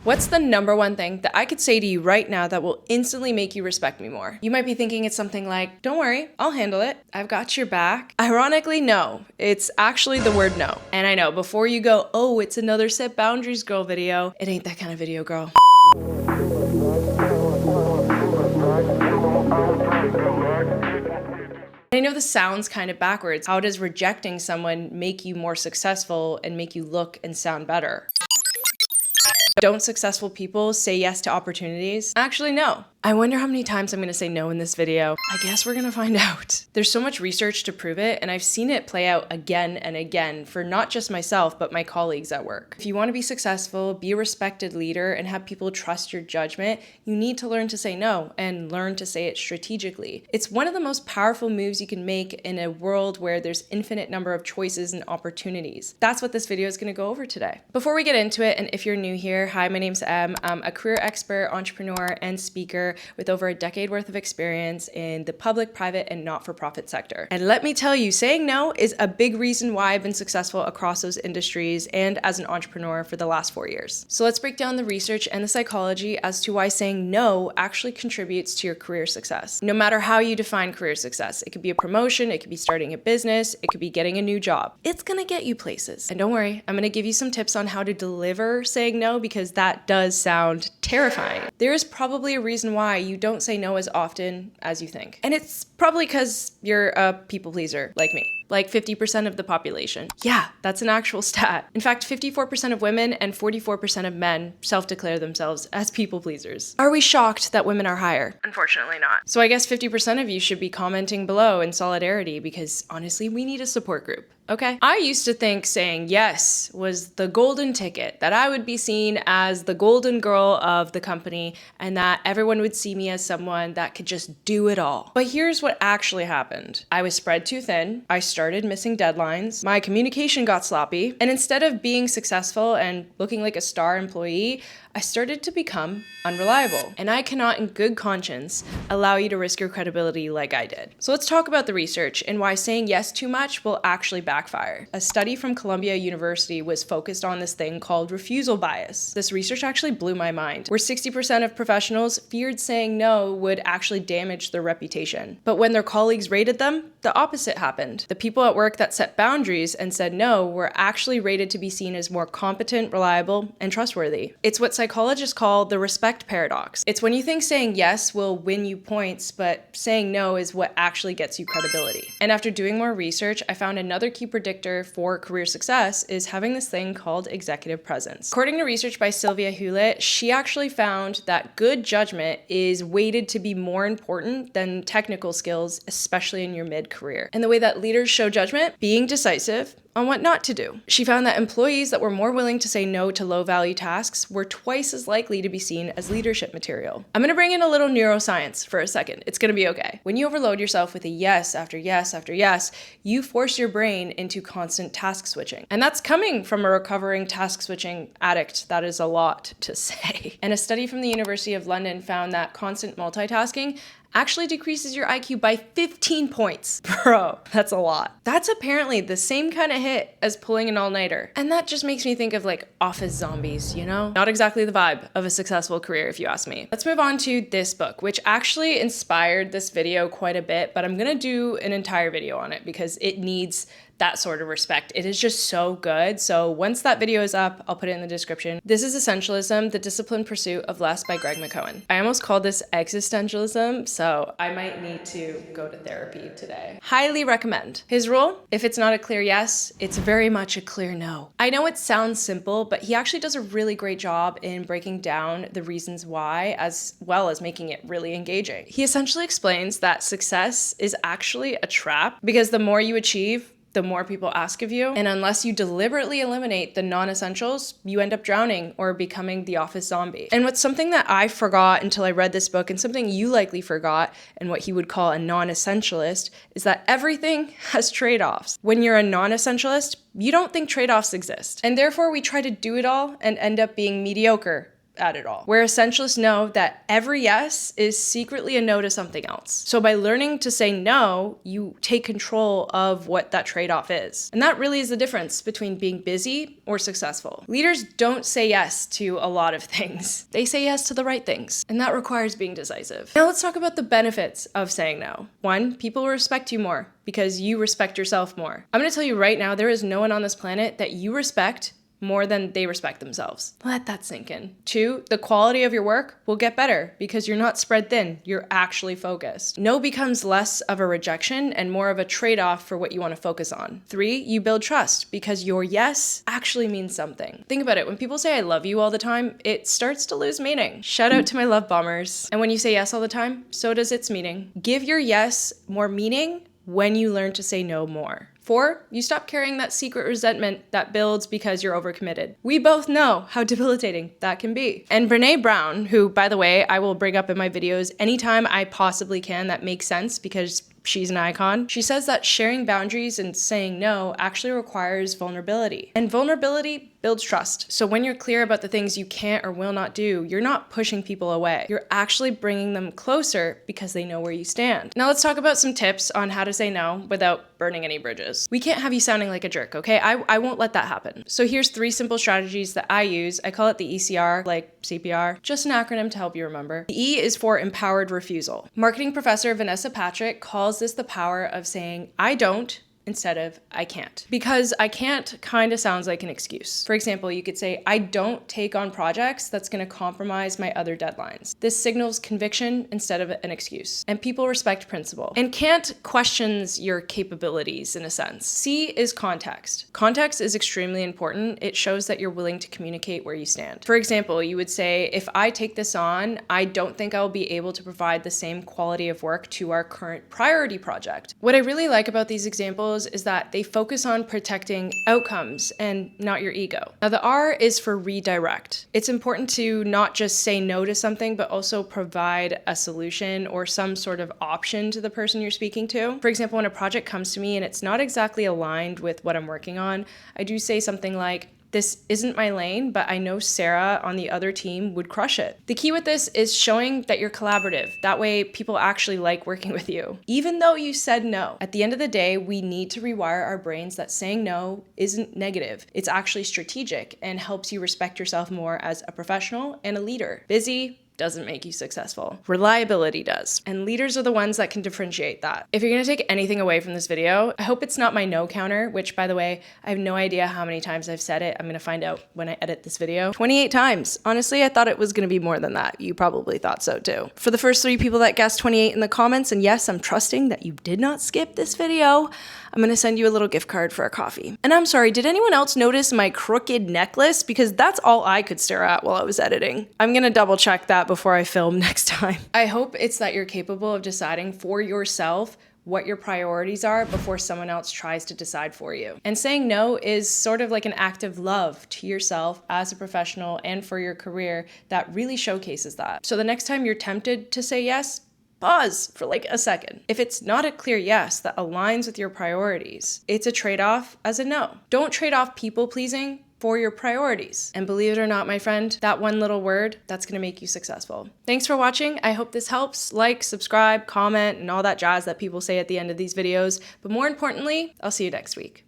What's the number one thing that I could say to you right now that will instantly make you respect me more? You might be thinking it's something like, don't worry, I'll handle it. I've got your back. Ironically, no. It's actually the word no. And I know, before you go, oh, it's another Set Boundaries Girl video, it ain't that kind of video, girl. I know this sounds kind of backwards. How does rejecting someone make you more successful and make you look and sound better? Don't successful people say yes to opportunities? Actually, no. I wonder how many times I'm gonna say no in this video. I guess we're gonna find out. There's so much research to prove it, and I've seen it play out again and again for not just myself, but my colleagues at work. If you wanna be successful, be a respected leader, and have people trust your judgment, you need to learn to say no and learn to say it strategically. It's one of the most powerful moves you can make in a world where there's infinite number of choices and opportunities. That's what this video is gonna go over today. Before we get into it, and if you're new here, hi, my name's Em. I'm a career expert, entrepreneur, and speaker with over a decade worth of experience in the public, private, and not-for-profit sector. And let me tell you, saying no is a big reason why I've been successful across those industries and as an entrepreneur for the last 4 years. So let's break down the research and the psychology as to why saying no actually contributes to your career success. No matter how you define career success, it could be a promotion, it could be starting a business, it could be getting a new job. It's gonna get you places. And don't worry, I'm gonna give you some tips on how to deliver saying no, because that does sound terrifying. There is probably a reason why you don't say no as often as you think. And it's probably because you're a people pleaser like me. Like 50% of the population. Yeah, that's an actual stat. In fact, 54% of women and 44% of men self-declare themselves as people pleasers. Are we shocked that women are higher? Unfortunately not. So I guess 50% of you should be commenting below in solidarity, because honestly, we need a support group. Okay? I used to think saying yes was the golden ticket, that I would be seen as the golden girl of the company and that everyone would see me as someone that could just do it all. But here's what actually happened. I was spread too thin, I started missing deadlines, my communication got sloppy, and instead of being successful and looking like a star employee, I started to become unreliable. And I cannot in good conscience allow you to risk your credibility like I did. So let's talk about the research and why saying yes too much will actually backfire. A study from Columbia University was focused on this thing called refusal bias. This research actually blew my mind, where 60% of professionals feared saying no would actually damage their reputation. But when their colleagues rated them, the opposite happened. The people at work that set boundaries and said no were actually rated to be seen as more competent, reliable, and trustworthy. It's what psychologists call the respect paradox. It's when you think saying yes will win you points, but saying no is what actually gets you credibility. And after doing more research, I found another key predictor for career success is having this thing called executive presence. According to research by Sylvia Hewlett, she actually found that good judgment is weighted to be more important than technical skills, especially in your mid-career. And the way that leaders show judgment, being decisive on what not to do. She found that employees that were more willing to say no to low-value tasks were twice as likely to be seen as leadership material. I'm gonna bring in a little neuroscience for a second. It's gonna be okay. When you overload yourself with a yes after yes after yes, you force your brain into constant task switching. And that's coming from a recovering task switching addict. That is a lot to say. And a study from the University of London found that constant multitasking actually decreases your IQ by 15 points. Bro, that's a lot. That's apparently the same kind of hit as pulling an all-nighter. And that just makes me think of like office zombies, you know? Not exactly the vibe of a successful career, if you ask me. Let's move on to this book, which actually inspired this video quite a bit, but I'm gonna do an entire video on it because it needs that sort of respect. It is just so good. So once that video is up, I'll put it in the description. This is Essentialism, The Disciplined Pursuit of Less by Greg McKeown. I almost called this existentialism, so I might need to go to therapy today. Highly recommend. His rule, if it's not a clear yes, it's very much a clear no. I know it sounds simple, but he actually does a really great job in breaking down the reasons why, as well as making it really engaging. He essentially explains that success is actually a trap because the more you achieve, the more people ask of you. And unless you deliberately eliminate the non-essentials, you end up drowning or becoming the office zombie. And what's something that I forgot until I read this book, and something you likely forgot, and what he would call a non-essentialist, is that everything has trade-offs. When you're a non-essentialist, you don't think trade-offs exist. And therefore we try to do it all and end up being mediocre at it all. Where essentialists know that every yes is secretly a no to something else. So by learning to say no, you take control of what that trade-off is. And that really is the difference between being busy or successful. Leaders don't say yes to a lot of things. They say yes to the right things, and that requires being decisive. Now let's talk about the benefits of saying no. 1, people will respect you more because you respect yourself more. I'm gonna tell you right now, there is no one on this planet that you respect more than they respect themselves. Let that sink in. 2, the quality of your work will get better because you're not spread thin, you're actually focused. No becomes less of a rejection and more of a trade-off for what you want to focus on. 3, you build trust because your yes actually means something. Think about it, when people say I love you all the time, it starts to lose meaning. Shout out to my love bombers. And when you say yes all the time, so does its meaning. Give your yes more meaning when you learn to say no more. 4, you stop carrying that secret resentment that builds because you're overcommitted. We both know how debilitating that can be. And Brene Brown, who, by the way, I will bring up in my videos anytime I possibly can that makes sense because she's an icon. She says that sharing boundaries and saying no actually requires vulnerability. And vulnerability builds trust. So when you're clear about the things you can't or will not do, you're not pushing people away. You're actually bringing them closer because they know where you stand. Now let's talk about some tips on how to say no without burning any bridges. We can't have you sounding like a jerk, okay? I won't let that happen. So here's 3 simple strategies that I use. I call it the ECR, like CPR, just an acronym to help you remember. The E is for empowered refusal. Marketing professor Vanessa Patrick calls this the power of saying, I don't, instead of I can't. Because I can't kind of sounds like an excuse. For example, you could say, I don't take on projects that's going to compromise my other deadlines. This signals conviction instead of an excuse. And people respect principle. And can't questions your capabilities in a sense. C is context. Context is extremely important. It shows that you're willing to communicate where you stand. For example, you would say, if I take this on, I don't think I'll be able to provide the same quality of work to our current priority project. What I really like about these examples is that they focus on protecting outcomes and not your ego. Now the R is for redirect. It's important to not just say no to something, but also provide a solution or some sort of option to the person you're speaking to. For example, when a project comes to me and it's not exactly aligned with what I'm working on, I do say something like, this isn't my lane, but I know Sarah on the other team would crush it. The key with this is showing that you're collaborative. That way people actually like working with you, even though you said no. At the end of the day, we need to rewire our brains that saying no isn't negative. It's actually strategic and helps you respect yourself more as a professional and a leader. Busy doesn't make you successful. Reliability does. And leaders are the ones that can differentiate that. If you're gonna take anything away from this video, I hope it's not my no counter, which by the way, I have no idea how many times I've said it. I'm gonna find out when I edit this video. 28 times. Honestly, I thought it was gonna be more than that. You probably thought so too. For the first 3 people that guessed 28 in the comments, and yes, I'm trusting that you did not skip this video, I'm gonna send you a little gift card for a coffee. And I'm sorry, did anyone else notice my crooked necklace? Because that's all I could stare at while I was editing. I'm gonna double check that before I film next time. I hope it's that you're capable of deciding for yourself what your priorities are before someone else tries to decide for you. And saying no is sort of like an act of love to yourself as a professional and for your career that really showcases that. So the next time you're tempted to say yes, pause for like a second. If it's not a clear yes that aligns with your priorities, it's a trade-off as a no. Don't trade off people-pleasing for your priorities. And believe it or not, my friend, that one little word, that's gonna make you successful. Thanks for watching. I hope this helps. Like, subscribe, comment, and all that jazz that people say at the end of these videos. But more importantly, I'll see you next week.